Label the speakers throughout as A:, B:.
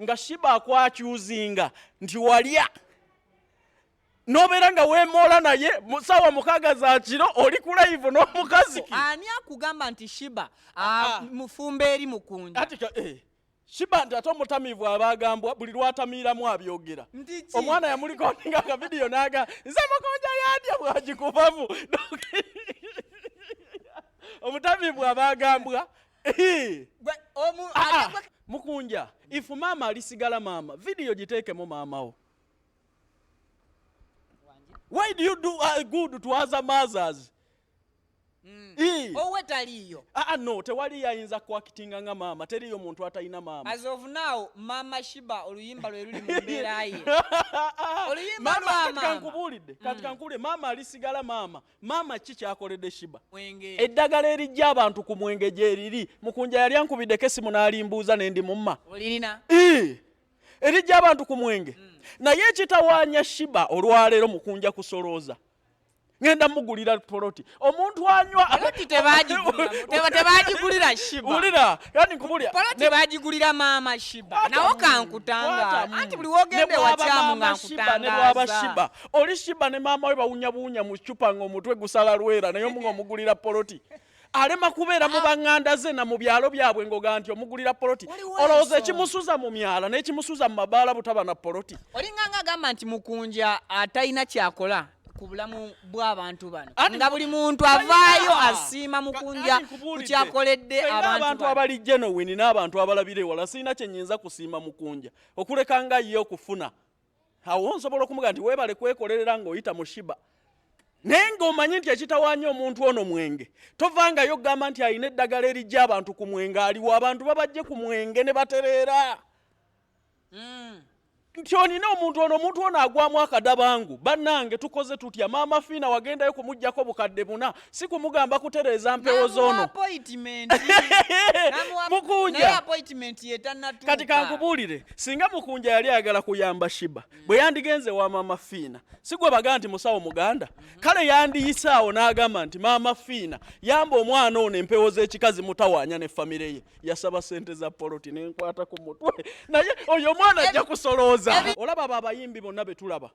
A: nga Sheebah akwakyuzinga nti walya noberanga wemola naye Sawa mukaga za kiro oli ku live n'omukazi
B: ani akugamba nti Sheebah mufumbe eri Mukunja
A: ati Sheebah nti ate omutamivu abagambwa buli lwatamiramu abyogera omwana yamulikoninga ka video naga nze Mukunja yandya bwagikubamu omutamivu abagambwa Mukunja if mama alisigala mama video gitekemo mamawo. Why do you do good to other mothers?
B: Owe taliyo.
A: No, tewali yayinza kwakitinga nga mama, teriyo muntu atalina mama.
B: As of now, mama Sheebah oluyimba lwe luli mu mbeera ye. Oluyimba
A: mama katika nkubulidde mama alisigala mama. Mama ki kyakoledde Sheebah?
B: Mwenge.
A: Eddagala erijja abantu ku mwenge gye riri. Mukunja yali ankubidde esimu n'alimbuuza ne ndi mumma.
B: Olirina?
A: Erijja abantu ku mwenge. Naye ekitawaanya Sheebah olwaleero Mukunja kusolooza. Ngenda mugulira poloti omuntu anywa
B: poloti tebagigulira Sheebah
A: ulira yani nkubulya
B: poloti bagigulira mama Sheebah nawo kankutanga anti buli wogende wachamu ngankutanga
A: ne bwaba Sheebah oli Sheebah ne mama we bawunya buunya mu chupa ng'omutwe gusala lwera naye omunga omugulira poloti alema kubeera mu banganda ze na mu byalo byabwe ngoga nti omugulira poloti olowooza ekimusuza mu myala n'ekimusuza mu mabaala butaba na poloti
B: olinganga agamba nti Mukunja atalina kyakola ku bulamu bw'abantu bano nga buli muntu avaayo asiima Mukunja ku kyakoledde abantu
A: abali genuine n'abantu abalabire wala sirina kye nnyinza kusiima Mukunja okuleka nga ye okufuna awo nsobola okumuga nti weebale kwekolerera ng'oyita mu Sheebah naye ng'omanyi nti ekitawaanya omuntu ono mwenge tovangayo okugamba nti alina eddagala erijja abantu ku mwenge aliwo abantu babajje ku mwenge ne batereera nti onina omuntu ono agwamu akadabangu bannange tukoze tutya maama Fiina wagendayo kumuggyako bukadde buna si kumugamba kutereeza mpewo z'ono Mukunja kati kankubuulire singa Mukunja yali ayagala kuyamba Sheebah bwe yandigenze wa maama Fiina si gwe bagaa nti musawo muganda kale yandiyise awo n'agamba nti maama Fiina yamba omwana ono empewo z'ekikazi mutawaanya ne famire ye yasaba sente za poloti n'enkwata ku mutwe naye oyo omwana ajja kusolooza olaba abayimbi bonna betulaba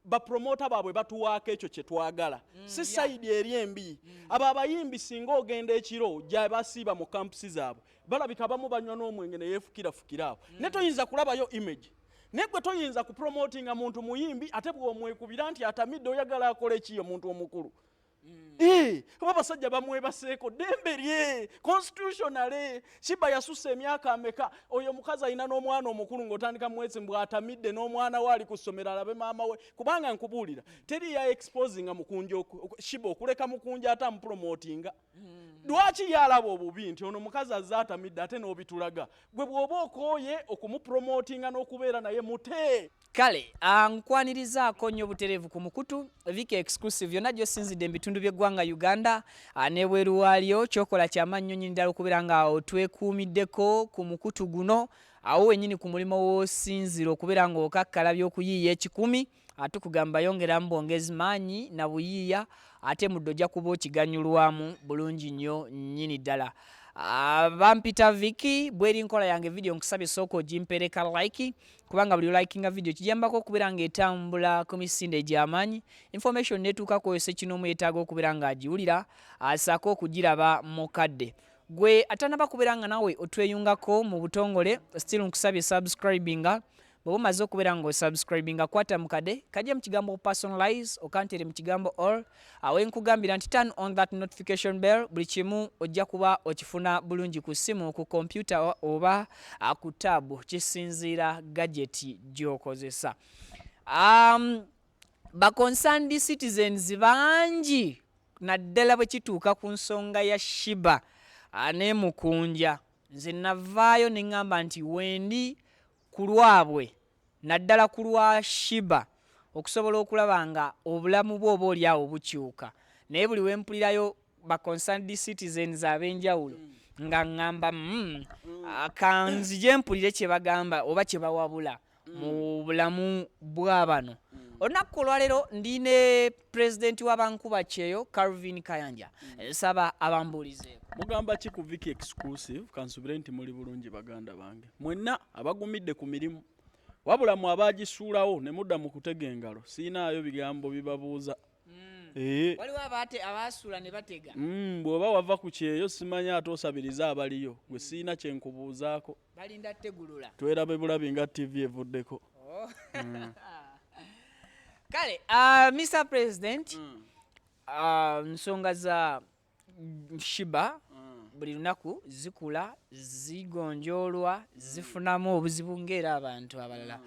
A: bapromota baabwe batuwaako ekyo kye twagala si sayidi eri embi abo abayimbi singa ogenda ekiro gya basiiba mu kampusi zaabwe balabika abamu banywa n'omwenge ne yeefukirafukira awo ne toyinza kulabayo image naye gwe toyinza kupromotinga muntu muyimbi ate bw'omwekubira nti atamidde oyagala akole ekiyo muntu omukulu oba basajja bamwebaseeko dembe lye constitutionale Sheebah yasusa emyaka ameka oyo mukazi alina n'omwana omukulu ng'otandika mwezi bw'atamidde n'omwana we ali ku ssomero alabe maama we kubanga nkubuulira teri ya exposinga Mukunja Sheebah okuleka Mukunja atamupromotinga lwaki yalaba obubi nti ono mukazi azze atamidde ate n'obitulaga gwe bw'oba okooye okumupromotinga n'okubeera naye mute
B: kale nkwanirizaako nnyo butereevu ku mukutu Viki exclusive yonna gy'osinzidde mu bitundu by'eggwanga Uganda n'ebweru waalyo kyokola ky'amannyo nnyini ddala okubeera nga otwekuumiddeko ku mukutu guno awo wennyini ku mulimo w'osinzira okubeera ng'okakkala by'okuyiiya 10 tukugamba yongeramu bwongezi maanyi na buyiiya ate muddo ojja kuba okiganyulwamu bulungi nnyo nnyini ddala bampita Viki bweri nkola yange video nkusabye sooka ogimpereka like kubanga buli likinga video kijambako okubeera ng'etambula ku misinde egy'amaanyi information netuuka kweyose kino omwetaaga okubeera ng'agiwulira asaako okugiraba mukadde gwe atanaba kubeera nga nawe otweyungako mu butongole still nkusabye subscribinga bwe bumaze okubeera ng'osubscribinga kwata mukadde kajja mu kigambo personalize okantere mu kigambo all awe nkugambira nti turn on that notification bell buli kimu ojja kuba okifuna bulungi ku simu ku computer oba ku tab kisinziira gadget gy'okozesa ba concerned citizens bangi naddala bwe kituuka ku nsonga ya Sheebah ne Mukunja nze navaayo ne ngamba nti wendi ku lwabwe naddala ku lwa Sheebah okusobola okulaba nga obulamu bwe oba oli awo bukyuka naye buli we mpulirayo ba concerned citizens ab'enjawulo nga ngamba kanzije mpulire kye bagamba oba kye bawabula mu bulamu bw'abano olunaku olwaleero ndine pulezidenti w'abankuba Kyeyo Calvin Kayanja saba abambuulizeeko.
A: Mugamba ki ku Viki exclusive kansubire nti muli bulungi baganda bange mwenna abagumidde ku mirimu wabula mu abagisuulawo ne mudda mu kutega engalo siinaayo bigambo bibabuuza.
B: Waliwo abaasuula ne batega.
A: Bw'oba wava ku Kyeyo simanya ate osabiriza abaliyo gwe siina kye nkubuuzaako.
B: Balinda tegulula.
A: Twerabe bulabi nga TV evuddeko.
B: Kale, Mr. President, nsonga za Sheebah buli lunaku zikula zigonjoolwa zifunamu obuzibu ng'era abantu abalala.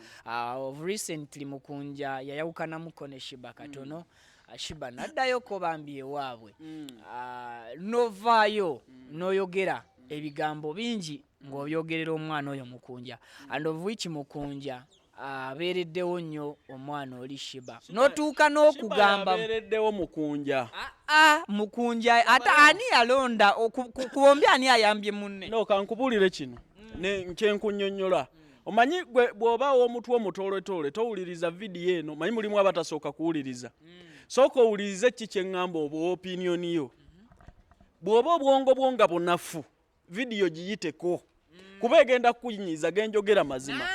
B: Of recently Mukunja yayawukanamuko ne Sheebah katono. Sheebah naddayo ko bambi ewaabwe. Novaayo n'oyogera ebigambo bingi ng'obyogerera omwana oyo Mukunja. And of which Mukunja abeereddewo nnyo omwana oli Sheebah. N'otuuka n'okugamba
A: abeereddewo Mukunja.
B: Mukunja ate ani yalonda ku bombi ani ayambye munne?
A: No kankubuulire kino nkyenkunnyonnyola. Omanyi bw'oba omutwe omutoletoole towuliriza vidiyo eno manyi mulimu abatasooka kuwuliriza. Sooka owulirize ki kye ŋŋamba oba opinion yo. Bw'oba obwongo bwonga bunafu vidiyo giyiteko kuba egenda kuyinyiza genjogera mazima.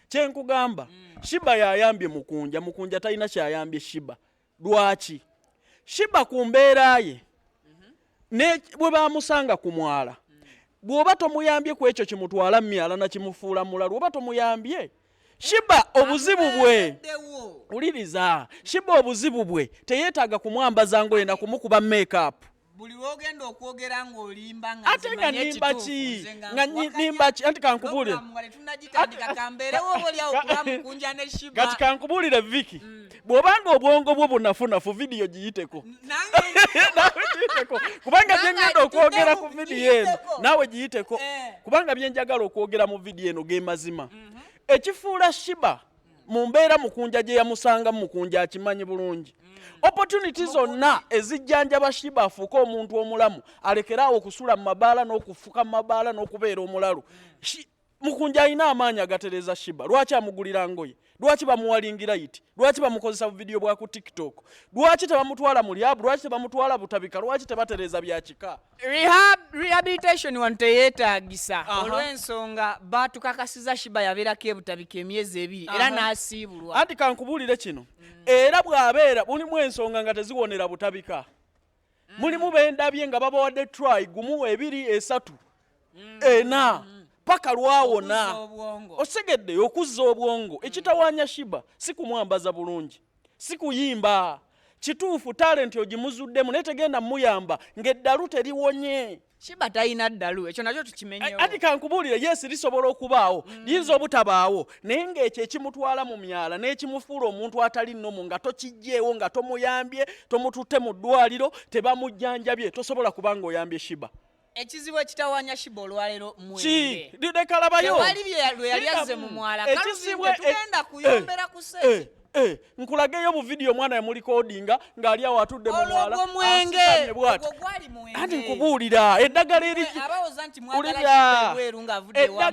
A: Kyenkugamba Sheebah yayambye Mukunja talina kyayambye Sheebah. Lwaki? Sheebah ku mbeera ye ne bwe bamusanga ku mwala bw'oba tomuyambye ku ekyo kimutwala myala na kimufuula mulalu oba tomuyambye Sheebah obuzibu bwe uliriza Sheebah obuzibu bwe teyeetaaga kumwambaza ngoye na kumukuba make-up.
B: Buli lwogenda okwogera ng'olimba nga
A: ate nga nimba ki nimba ki anti kankubulire kati kankubulire Viki bw'obanga obwongo bwo bunafunafu vidiyo giyiteko kubanga byengenda okwogera ku vidiyo eno naawe giyiteko kubanga byenjagala okwogera mu vidiyo eno ge mazima. Ekifuula Sheebah mu mbeera Mukunja gye yamusanga Mukunja akimanyi bulungi. Opportunity zonna ezijjanjaba Sheebah afuuka omuntu omulamu alekeraawo okusula mu mabaala n'okufuka mu mabaala n'okubeera omulalu. Mukunja alina amaanyi agatereza Sheebah. Lwaki amugulira ngoye? Lwaki bamuwalingira iti? Lwaki bamukozesa video bwa ku TikTok? Lwaki tebamutwala mu lyabu? Lwaki tebamutwala butabika? Lwaki tebatereza byakika?
B: Rehabilitation wante yeetaagisa olw'ensonga batukakasiza Sheebah yabeerako ebutabika emyezi 2 era n'asiibulwa.
A: Anti kankubuulire kino era bw'abeera mulimu ensonga nga teziwonera butabika. Mulimu bendabye nga babawadde try gumu 2 3 4 paka lwawona osegedde okuzza obwongo. Ekitawaanya Sheebah si kumwambaza bulungi si kuyimba kituufu talent ogimuzuddemu naye tegenda muyamba ng'eddalu teriwonye.
B: Sheebah talina ddalu ekyo nakyo tukimenyewo.
A: Ati kankubuulire yes lisobola okubaawo liyinza obutabaawo naye ng'ekyo ekimutwala mu myala n'ekimufuula omuntu atali nnomu nga tokijjeewo nga tomuyambye tomututte mu ddwaliro tebamujjanjabye tosobola kubanga oyambye Sheebah.
B: Ekizibu ekitawaanya Sheebah olwaleero
A: mwenge. Lidekalabayo.
B: Tewali bye yali yazze mu mwala. Ekizibu tugenda kuyombera ku sente.
A: Nkulageyo mu video mwana ya mulikodinga ng'ali awo atudde mu mwala.
B: Olwo mwenge. Ogwo gwali mwenge.
A: Ati nkubuulira eddagala eri
B: abawoza nti mwagala Sheebah nga avudde wa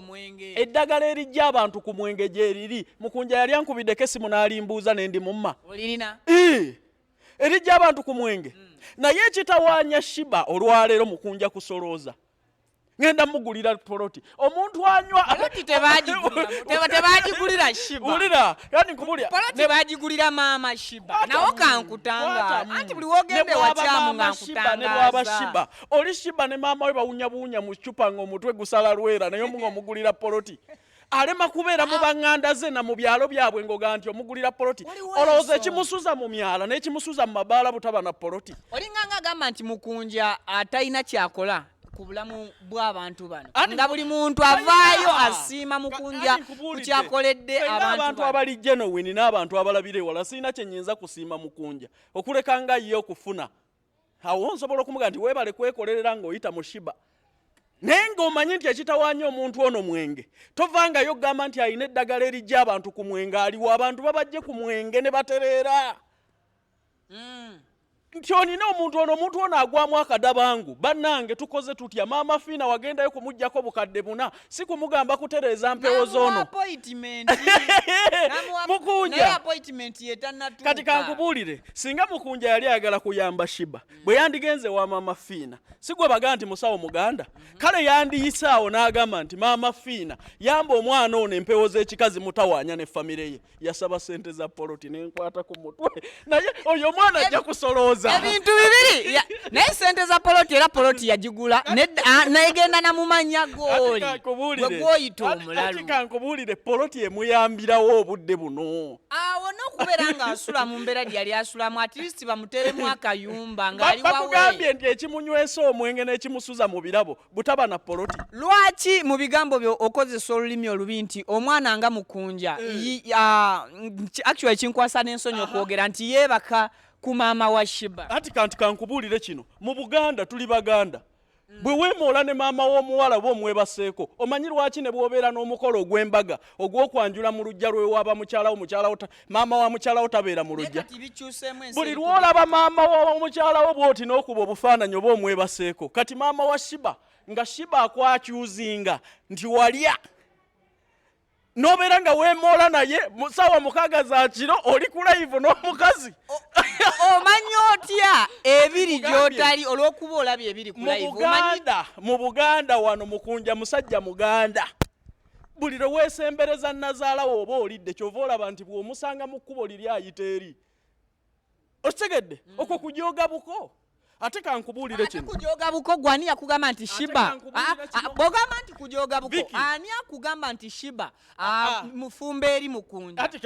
B: Mukunja.
A: Eddagala erijja abantu ku mwenge gye riri Mukunja yali ankubidde esimu n'alimbuuza ne ndi mumma.
B: Olirina?
A: Erijja abantu ku mwenge. Naye ekitawaanya Sheebah olwaleero Mukunja kusolooza. Ngenda mugulira poloti. Omuntu anywa
B: poloti tebagigulira Sheebah.
A: Ulira yani nkubulira.
B: Poloti tebagigulira maama Sheebah. Nawo kankutanga. Anti buli wogende wakyamu nga nkutanga.
A: Ne bwaba Sheebah. Oli Sheebah ne maama we bawunya mu chupa ng'omutwe gusala lwera naye omugulira poloti. Alema kubeera mu baŋŋanda ze na mu byalo byabwe ngoga nti omugulira poloti. Olowooza ekimusuza mu myala n'ekimusuza mu mabaala butaba na poloti.
B: Olinganga agamba nti Mukunja atalina kyakola ku bulamu bw'abantu bano. Nga buli muntu avaayo asiima Mukunja ku kyakoledde abantu
A: abali genuine n'abantu abalabire wala sirina kye nnyinza kusiima Mukunja okuleka nga ye okufuna. Awo nsobola okumuga nti weebale kwekolerera ng'oyita mu Sheebah. Naye ng'omanyi nti ekitawaanya omuntu ono mwenge tovangayo gamba nti alina eddagala erijja abantu ku mwenge aliwo abantu babajje ku mwenge ne batereera. nti onina omuntu ono agwamu akadabangu bannange tukoze tutya maama Fiina wagendayo kumuggyako bukadde buna si kumugamba kutereeza mpewo z'ono Mukunja kati kankubuulire singa Mukunja yali ayagala kuyamba Sheebah bwe yandigenze wa maama Fiina si gwe baga nti musawo muganda kale yandiyise awo n'agamba nti maama Fiina yamba omwana ono empewo z'ekikazi mutawaanya ne famire ye yasaba sente za poloti n'enkwata ku mutwe naye oyo mwana ajja kusolooza
B: ebintu bibiri naye sente za poloti era poloti yagigula negenda namumanya gooli gwegoyita omulalu
A: kankubuulire poloti emuyambirawo obudde buno
B: awo n'okubeera ng'asula mu mbeera gyali asulamu at least bamuteremu akayumba ng'ali wawe
A: bakugambye nti ekimunywesa omwenge n'ekimusuza mu birabo butaba na poloti
B: lwaki mu bigambo byo okozesa olulimi olubi nti omwana nga Mukunja actually kinkwasa n'ensonyi okwogera nti yeebaka ku maama wa Sheebah
A: ati kanti kankubuulire kino mu Buganda tuli baganda bwe weemoola ne maama w'omuwala bw'omwebaseeko omanyi lwaki ne bw'obeera n'omukolo ogw'embaga ogw'okwanjula mu lujja lw'ewaaba mukyalawo maama wa mukyalawo tabeera mu lujja buli lw'olaba maama w'omukyalawo bw'oti n'okuba obufaananyi oba omwebaseeko kati maama wa Sheebah nga Sheebah akwakyuzinga nti walya nobeera nga weemoola naye Sawa 6 za kiro oli ku live n'omukazi
B: omanya otya ebiri gy'otali olw'okuba olabye ebiri ku live
A: mu Buganda wano Mukunja musajja muganda buli lwe weesembereza nazaalawo oba olidde kyova olaba nti bw'omusanga mu kkubo liri ayita eri okitegedde okwo kujooga buko ate kankubuulire kino
B: kujooga buko gwani yakugamba nti Sheebah bogamba nti kujooga buko ani akugamba nti Sheebah mufumba eri Mukunja
A: ate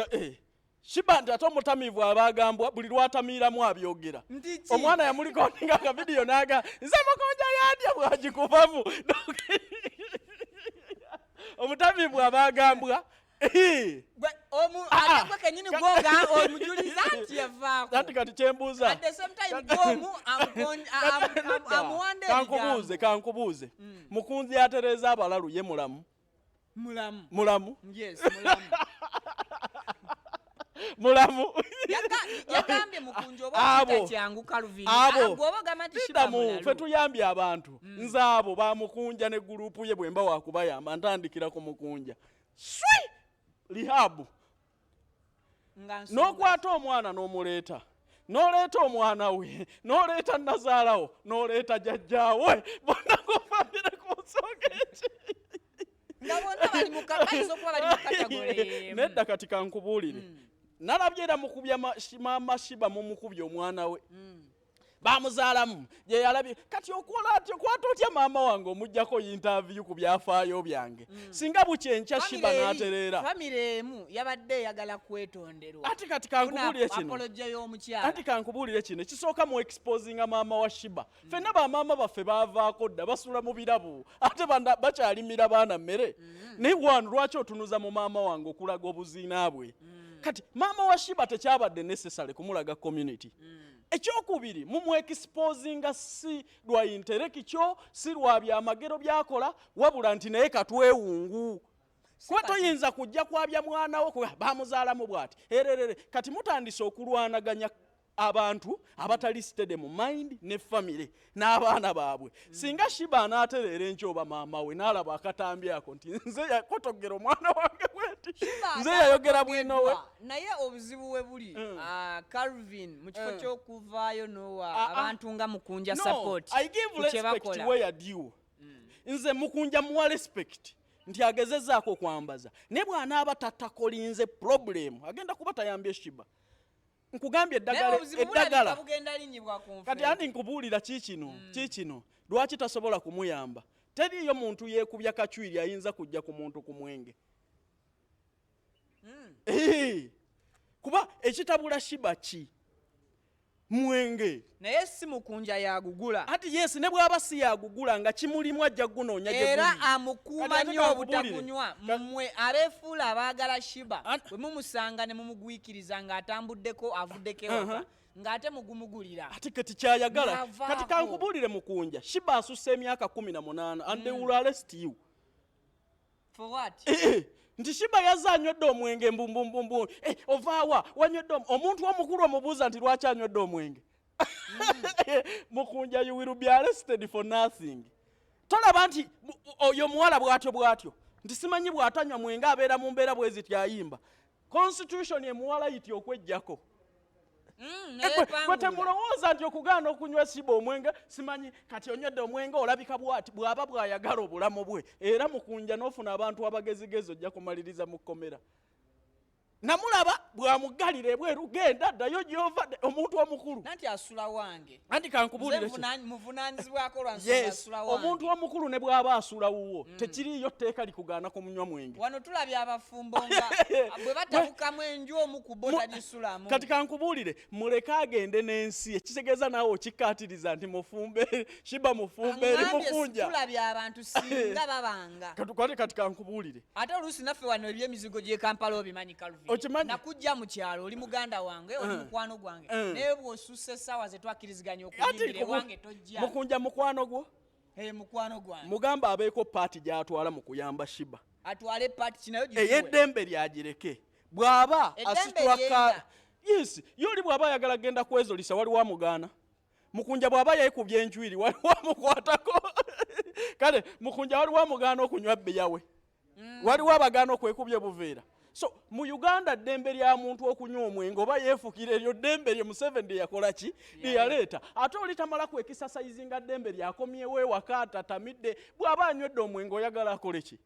A: Sheebah nti ate omutamiivu abaagambwa buli lwatamiiramu abyogera omwana yamulikodinga akavidiyo n'aga nze Mukunja yandya bwagikubamu omutamiivu abaagambwa kati kyembuuza kankubuuze Mukunja yatereeza abalalu ye mulamu mulamu
B: yagambye Mukunja oba kyangu Calvin agobagamba nti Sheebah mulalu
A: fe tuyambye abantu nze abo ba Mukunja ne gurupu ye bwemba wakubayamba ntandikira ku Mukunja lihabu n'okwata omwana n'omuleeta n'oleeta omwana we n'oleeta nazaalawo n'oleeta jjajjaawe bonna gofambire ku nsonga eki nedda kati kankubuulire nalabye era mukubya maama Sheebah mumukubye omwana we bamuzaalamu gye yalabye kati okola atyo kwata otya maama wange omuggyako interview ku byafaayo byange singa bukyenkya Sheebah n'atereera
B: famire emu yabadde eyagala kwetonderwa
A: ati kati kankubuulire kino ekisooka mu exposinga maama wa Sheebah ffenna bamaama baffe baavaako dda basula mu birabu ate bakyalimira baana mmere naye wano lwaki otunuza mu maama wange okulaga obuziina bwe kati maama wa Sheebah tekyabadde necessary kumulaga community ekyokubiri mumwexposinga si lwa intereki kyo si lwa byamagero byakola wabula nti naye katwewungu kuba toyinza kujja kwabya mwana wo bamuzaalamu bw'ati ererere kati mutandise okulwanaganya abantu abatali sitede mu mind ne family n'abaana baabwe singa Sheebah anaatereera enkyoba maama we n'alaba akatambi ako nti nze yakotogera omwana wange bweti nze yayogera Bwino we
B: naye obuzibu we buli Calvin mu kifo ky'okuvaayo nowa abantu nga Mukunja support
A: I give respect where due nze Mukunja muwa respect nti agezezzaako okwambaza ne bw'anaaba tattakolinze problem agenda kuba tayambye Sheebah nkugambye eddagala kati andi nkubuulira kiikino lwaki tasobola kumuyamba teriyo muntu yeekubya kacwiri ayinza kujja ku muntu ku mwenge kuba ekitabula Sheebah ki mwenge
B: naye si Mukunja yagugula
A: ati yes ne bw'aba si yagugula nga kimulimu ajja gunoonya gye
B: era amukuuma nnyo obutakunywa mmwe abeefuula abaagala Sheebah bwe mumusanga ne mumugwikiriza ng'atambuddeko avuddeko ewaka ng'ate mugumugulira
A: ati kati kyayagala kati kankubuulire Mukunja Sheebah asusse emyaka 18 and they will arrest you
B: for what
A: nti Sheebah yazze anywedde omwenge mbumbumbu ovaawa wanywedde omuntu omukulu omubuuza nti lwaki anywedde omwenge Mukunja, you will be arrested for nothing. Tolaba nti oyo muwala bwatyo nti simanyi bw'atanywa mwenga abeera mu mbeera bwe ziti ayimba. Constitution emuwala yiti okwejjako. Kwe temulowooza nti okugaana okunywa Sheebah omwenge simanyi kati onywedde omwenge olabika bw'ati bw'aba bw'ayagala obulamu bwe. Era Mukunja n'ofuna abantu abagezigezi ojja kumaliriza mu kkomera. Namulaba bw'amugalira ebweru genda ddayo gy'ovadde omuntu omukulu.
B: Nanti asula wange.
A: Anti kankubuulire
B: muvunaanyizibwako lwansonga asula wange.
A: Omuntu omukulu ne bw'aba asula wuwo tekiriiyo tteeka likugaana kumunywa mwenge.
B: Wano tulabye abafumbo nga bwe batabukamu enju omu ku bo tagisulamu.
A: Kati kankubuulire muleke agende n'ensi ekitegeeza naawe okikkaatiriza nti mufumbe Sheebah mufumbe eri Mukunja.
B: Tulabye abantu singa babanga.
A: Kati kankubuulire.
B: Ate oluusi naffe wano eby'emizigo gy'e Kampala obimanyi Calvin. Nakujja mu kyalo oli muganda wange oli mukwano gwange naye bw'osussa essaawa ze twakkiriziganya okuyimbira ewange tojja.
A: Mukunja mukwano gwo?
B: Mukwano gwange.
A: Mugamba abeeko paati gy'atwala mu kuyamba Sheebah.
B: Atwale paati kinayo gituwe.
A: Ey'eddembe lyagireke. Bw'aba asitula yes, yoli bw'aba ayagala genda kwezolisa waliwo amugaana. Mukunja bw'aba yeekubye enjwiri waliwo amukwatako. Kale Mukunja waliwo amugaana okunywa Ebya we. Waliwo abagaana okwekubya buveera. So mu Uganda ddembe lya muntu okunywa omwenge oba yeefukira eryo ddembe lye Museveni yakola ki yaleeta. Ate oli tamala kwekisasayizinga ddembe lyakomyewo ewaka atatamidde bw'aba anywedde omwenge oyagala akole ki?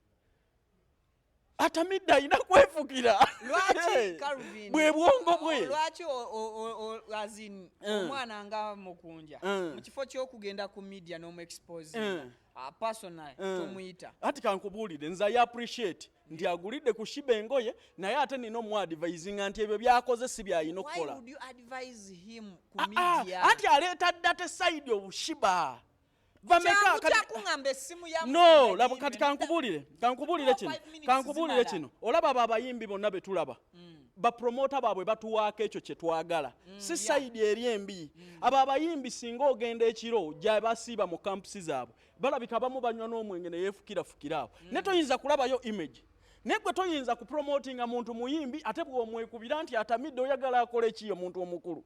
A: Atamidde ayina kwefukira.
B: Lwaki Calvin?
A: Bwe bwongo bwe.
B: Lwaki azin omwana nga Mukunja mu kifo ky'okugenda ku media n'omu-expose personal tomuyita.
A: Ati kankubuulire nze ya appreciate nti agulidde ku Sheebah engoye naye ate nina omu-advisinga nti ebyo by'akoze si by'alina okukola.
B: Why would you advise him ku media?
A: Anti aleeta ddate side of Sheebah.
B: No,
A: laba kati kankubuulire kino. Olaba abo abayimbi bonna be tulaba. Bapromota baabwe batuwaako ekyo kye twagala. Si side eri embi. Abo abayimbi singa ogenda ekiro gye basiiba mu campusi zaabwe. Balabika abamu banywa n'omwenge ne yeefukirafukira awo. Ne toyinza kulabayo image. Ne gwe toyinza kupromotinga muntu muyimbi ate bw'omwekubira nti atamidde oyagala akole ki omuntu omukulu.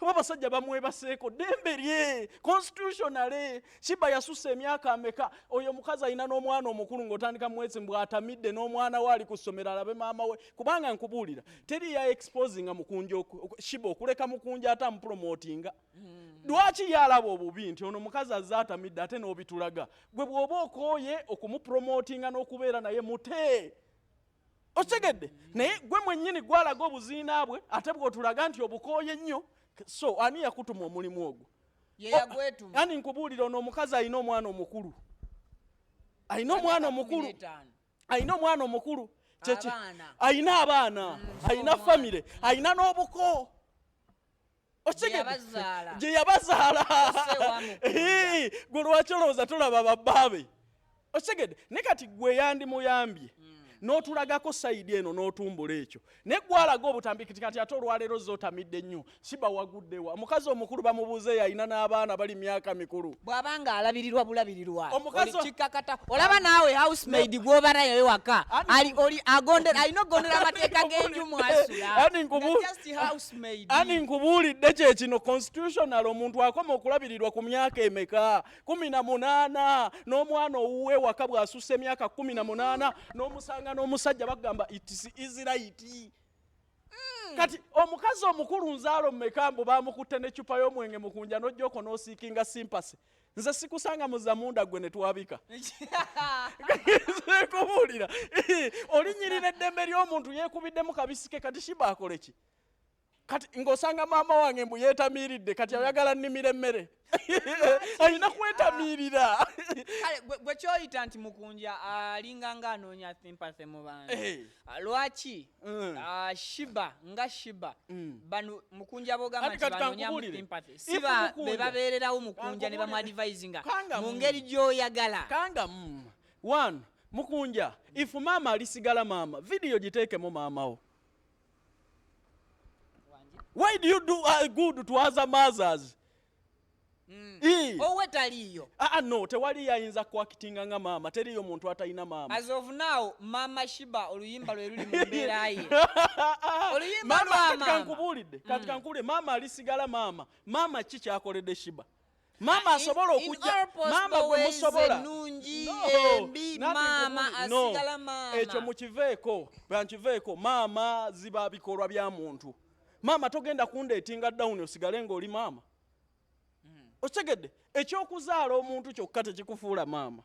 A: Oba basajja bamwebaseeko ddembe lye constitutionally. Sheebah yasusse emyaka ameka oyo mukazi alina n'omwana omukulu ng'otandika mwezi bw'atamidde n'omwana we ali ku ssomero alabe maama we. Kubanga nkubuulira teri ya exposinga Mukunja Sheebah okuleka Mukunja atamupromotinga. Lwaki yalaba obubi nti ono mukazi azze atamidde ate n'obitulaga gwe bw'oba okooye okumupromotinga n'okubeera naye mute. Otegedde naye gwe mwennyini gwalaga obuziina bwe ate bw'otulaga nti obukooye nnyo. So ani yakutuma omulimu ogwo?
B: Ye yagwetuma.
A: Ani nkubuulira ono omukazi alina omwana omukulu. Alina omwana omukulu. Alina omwana omukulu. Alina abaana. Alina famire. Alina n'obuko. Gye yabazaala. Gwe lwaki olowooza tolaba babbaabe? Otegedde ne kati gwe yandimuyambye. N'otulagako sayidi eno n'otumbula ekyo. Ne gwalaga obutambi kati ate olwaleero z'otamidde nnyo. Sheebah waguddewa. Omukazi omukulu bamubuuze yalina n'abaana bali myaka mikulu.
B: Bw'abanga alabirirwa bulabirirwa. Kikakata. Olaba naawe housemaid gw'obalayo ewaka. Oli agondera alina okugondera amateeka g'enju mwasula.
A: Ani nkubuulidde kye kino constitutional omuntu akoma okulabirirwa ku myaka emeka 18 n'omwana owuwe ewaka bw'asussa emyaka 18 n'omusanga n'omusajja bagamba it is right. Kati omukazi omukulu nzaalo mmekambo bamukutte n'eccupa y'omwenge Mukunja n'ojjoko n'osiikinga simpasi. Nze sikusanga muzamunda gwe ne twabika. Kubuulira olinyirira eddembe ly'omuntu yeekubiddemu kabisike kati Sheebah akole ki? Kati ng'osanga maama wange mbu yeetamiiridde kati ayagala nnimira emmere. Alina kwetamiirira.
B: Kale gwe kyoyita nti Mukunja alinga ng'anoonya sympathy mu bantu. Lwaki Sheebah nga Sheebah bano Mukunja bogamba nti banoonya sympathy. Siba be babeererawo Mukunja ne bamu-advisinga mu ngeri gy'oyagala.
A: Kanga one Mukunja if maama alisigala maama video giteekemu maamawo. Why do you do good to other mothers?
B: Owe taliyo.
A: No, tewali yayinza kwakitinga nga mama, teriyo muntu atalina mama.
B: As of now, Mama Sheebah oluyimba lwe luli mu mbeera ye. Oluyimba
A: mama katika nkubulidde mama alisigala mama. Mama ki kyakoledde Sheebah? Mama asobola okujja mama gwe musobola
B: nungi embi mama asigala mama.
A: Ekyo mukiveeko mama ziba bikolwa bya muntu. Mama togenda kundeetinga down osigale ng'oli mama. Otegedde ekyokuzaala omuntu kyokka tekikufuula maama.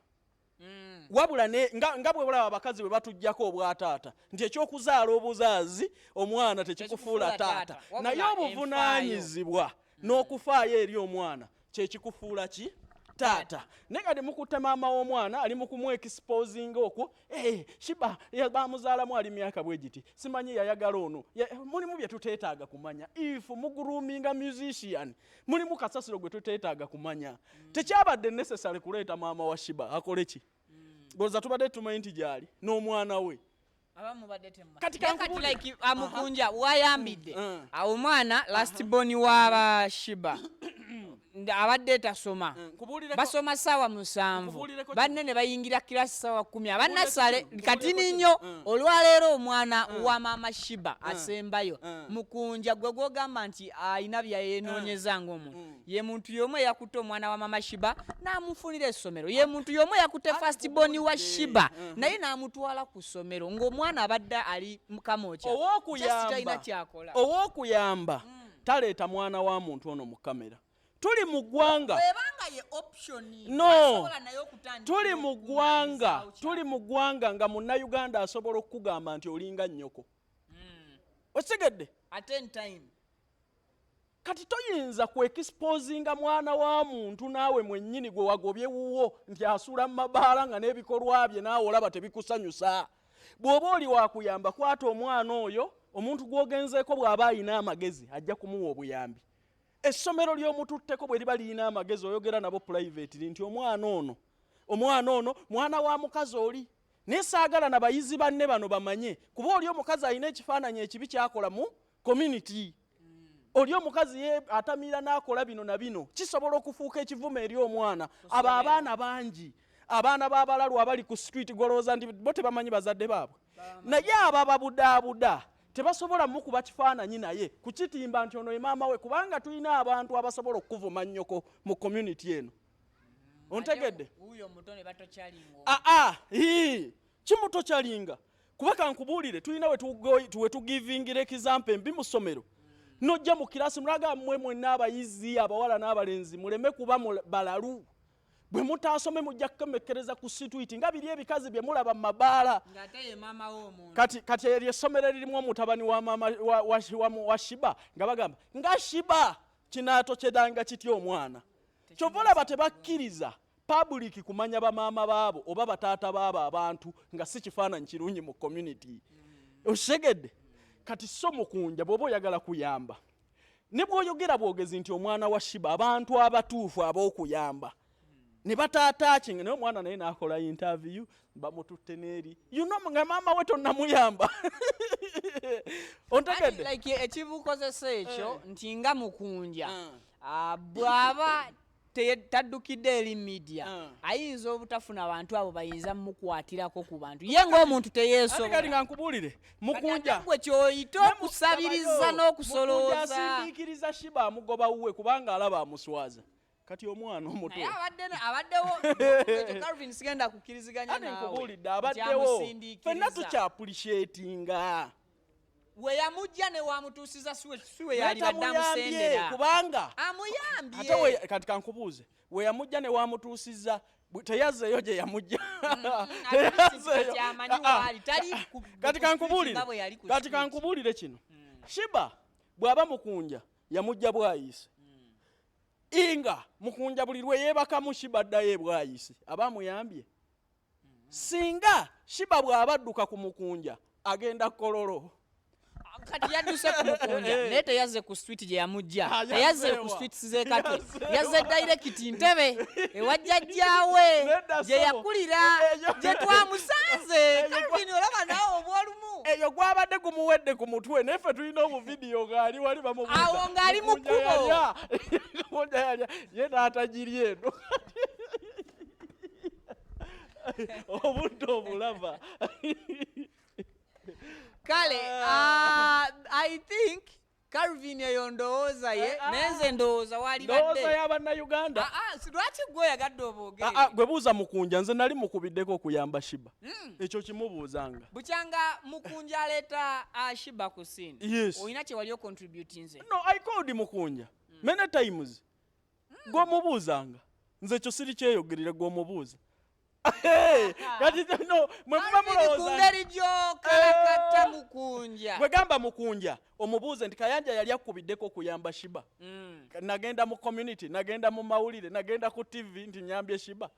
A: Wabula nga bwe bulaba abakazi bwe batujjako obwataata nti ekyokuzaala obuzaazi omwana tekikufuula taata, naye obuvunaanyizibwa n'okufaayo eri omwana kyekikufuula ki taata. Naye mukutte maama w'omwana ali mu kumwexposinga okwo Sheebah bamuzaalamu ali myaka bwe giti simanyi yayagala ono. Mulimu bye tuteetaaga kumanya. If muguroominga musician mulimu kasasiro gwe tuteetaaga kumanya. Tekyabadde necessary kuleeta maama wa Sheebah akole ki? Goza tubadde tumanyi nti gyali n'omwana we.
B: Like Mukunja wayambidde awo omwana last born wa Sheebah abadde tasoma basoma Sawa 7 banne ne bayingira kilasi Sawa 10 abannasale kati ninyo olwaleero omwana wa Mama Sheebah asembayo Mukunja gwe gwogamba nti ayina byayenoonyeza ng'omuntu ye muntu y'omu yakutte omwana wa Mama Sheebah n'amufunira essomero, ye muntu y'omu yakutte first born wa Sheebah naye n'amutwala ku ssomero ng'omwana abadde ali mukamoocha
A: ow'okuyamba taleeta mwana wa muntu ono mu kamera. Tuli mu ggwanga tuli mu ggwanga nga munnayuganda asobola okukugamba nti olinga nnyoko. Otegedde kati toyinza kwexposinga mwana wa muntu naawe mwennyini gwe wagobye wuwo nti asula mu mabaala nga n'ebikolwa bye naawe olaba tebikusanyusa. Bw'oba oli wakuyamba kwata omwana oyo, omuntu gw'ogenzeeko bw'aba ayina amagezi ajja kumuwa obuyambi. Essomero ly'omututteko bwe liba lirina amagezi oyogera nabo private nti omwana ono mwana wa mukazi oli. Naye saagala na bayizi banne bano bamanye kuba oli omukazi alina ekifaananyi ekibi kyakola mu community. Oli omukazi ye atamira n'akola bino na bino kisobola okufuuka ekivume eri omwana. Abo abaana bangi, abaana b'abalalu abali ku street golooza nti bo tebamanyi bazadde baabwe. Naye abababudaabuda tebasobola mukuba kifaananyi naye kukitimba nti ono ye maama we kubanga tulina abantu abasobola okuvuma nnyoko mu community eno. Ontegedde? Kimutokyalinga kuba kankubuulire tulina we tugivingira example mbi mu ssomero. Nojja mu kirasi mulaga mmwe mwenna abayizi abawala n'abalenzi muleme kuba balalu. Bwe mutaasome mujja kukemekkereza ku situiti nga biri ebikazi bye mulaba mu mabaala. Kati eri essomero eririmu omutabani wa mama wa Sheebah nga bagamba nga Sheebah kinaatokyedanga kitya omwana. Kyova olaba tebakkiriza public kumanya bamaama baabo oba bataata baabo abantu nga si kifaananyi kirungi mu community. Osegedde kati so Mukunja bw'oba oyagala kuyamba ne bw'oyogera bwogezi nti omwana wa Sheebah abantu abatuufu ab'okuyamba ne bataataakinga naye omwana naye n'akola interview bamututte n'eri nga maama we tonnamuyamba. Ontegedde
B: ekibukozesa ekyo nti nga Mukunja bw'aba taddukidde eri media ayinza obutafuna abantu abo bayinza mukwatirako ku bantu ye ng'omuntu teyeesobola.
A: Nga nkubuulire Mukunja
B: gwe kyoyita okusabiriza n'okusolooza.
A: Asindiikiriza Sheebah amugoba wuwe kubanga alaba amuswaza. Kati omwana omuto
B: abaddewo Calvin sigenda kukkiriziganya naawe
A: nkubuulidde abaddewo fenna tukyapulishietinga.
B: We yamujja ne wamutuusiza siwe yali badde amusendera
A: kubanga
B: amuyambye.
A: Kati kankubuuze we yamujja ne wamutuusiza teyazzeeyo gye yamujja. Kati kankubuulire kino Sheebah bw'aba Mukunja yamujja bw'Eyise inga Mukunja buli lwe yeebakamu Sheebah addayo bw'Eyise aba amuyambye. Singa Sheebah bw'abadduka ku Mukunja agenda Kololo
B: kati yadduse ku Mukunja naye teyazze ku street gye yamujja, teyazze ku street ze kati yazze direct Ntebe ewa jjajjaawe gye yakulira gye twamusanze. Calvin olaba naawe obwolumu
A: eyo gwabadde gumuwedde ku mutwe neffe tulina obuvidiyo ngaali wali bamubuuza
B: awo ng'ali mu kkubo
A: ye n'atagiri eno obudde obulava
B: kale I think Calvin eyo ndowooza ye nenze ndowooza wali badde
A: ndowooza y'abannayuganda
B: lwaki gwe oyagadde oboogere
A: gwe buuza Mukunja nze nali mukubiddeko okuyamba Sheebah ekyo kimubuuzanga
B: bukyanga Mukunja aleeta Sheebah ku scene olina kye wali ocontributinze
A: no I called Mukunja many times gw'omubuuzanga nze ekyo siri kyeyogerere gw'omubuuza kati no mwe muba mulowooza
B: kalakata Mukunja
A: gwe gamba Mukunja omubuuze nti Kayanja yali akubiddeko okuyamba Sheebah nagenda mu community nagenda mu mawulire nagenda ku TV nti nyambye Sheebah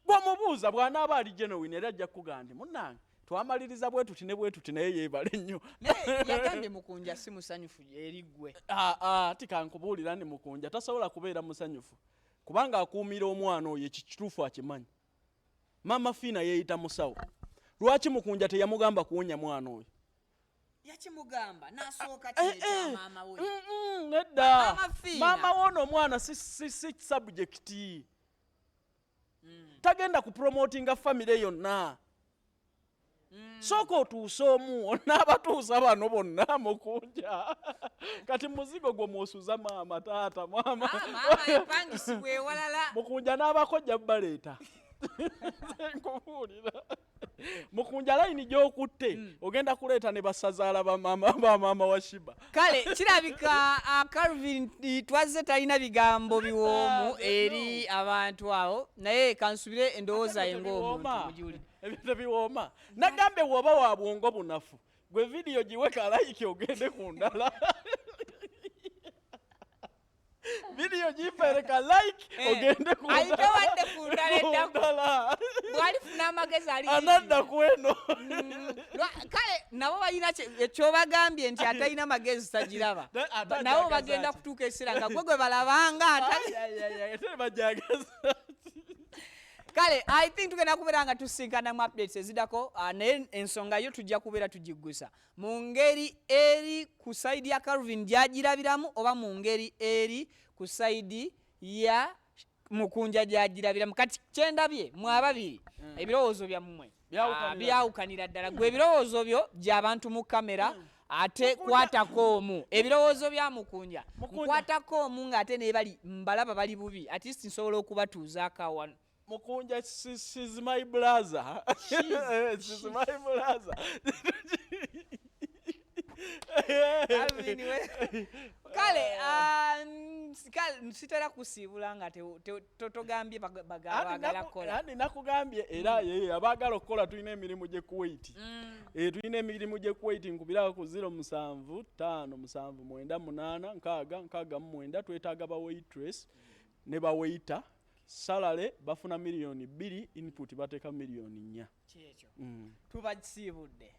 A: bw'omubuuza bw'anaaba ali genuine era ajja kugamba nti munnange twamaliriza bwe tuti ne bwe tuti naye yeebale nnyo
B: yagambye Mukunja si musanyufu eri ggwe
A: ati kankubuulira ni Mukunja tasobola kubeera musanyufu kubanga akuumira omwana oyo ekituufu akimanyi Mama Fina yeeyita musawo lwaki Mukunja teyamugamba kuwonya mwana oyo
B: yakimugamba n'asooka kyeta maama we
A: nedda maama wono omwana si subject tagenda ku promotinga family yonna sooka otuuse omu onaabatuusa bano bonna Mukunja kati muzigo gwe mwosuza maama taata maama
B: epangisibwa ewalala
A: Mukunja n'abakojja baleeta nkubuulira Mukunja layini gy'okutte ogenda kuleeta ne basazaala ba maama wa Sheebah
B: kale kirabika Calvin twazze talina bigambo biwoomu eri abantu awo naye kansubire endowooza ye ng'omuntu mugiwulire
A: ebyo tebiwooma nagambe bw'oba wa bwongo bunafu gwe vidiyo giwe kalayiki ogende ku ndala video jipereka like ogende ku
B: ayita wadde ku ndala bwalifuna amagezi ali
A: anadda kweno
B: kale nabo balina ekyobagambye nti atalina magezi tagiraba nabo bagenda kutuuka essira nga gwe balabanga kale I think tugenda kubeera nga tusinkana mu updates ezidako naye ensonga yo tujja kubeera tugiggusa mu ngeri eri ku side ya Calvin gyagirabiramu oba mu ngeri eri ku side ya Mukunja gyagirabiramu kati kyendabye mu ababiri ebirowoozo byammwe byawukanira ddala gwe ebirowoozo byo gy'abantu mu kamera ate kwatako omu ebirowoozo bya Mukunja kwatako omu ng'ate ne bali mbalaba bali bubi at least nsobola okubatuuzaako awano
A: Mukunja, she's my brother. She's my brother.
B: Kale sitera kusiibula nga totogambye bagala kola.
A: Ani nakugambye era abagala okukola tulina emirimu gye Kuwait. Tulina emirimu gye Kuwait nkubira ku 075798 twetaaga ba waitress ne ba waiter. Salale bafuna $2 million input bateka $4 million.
B: Kyekyo. Tubasiibudde.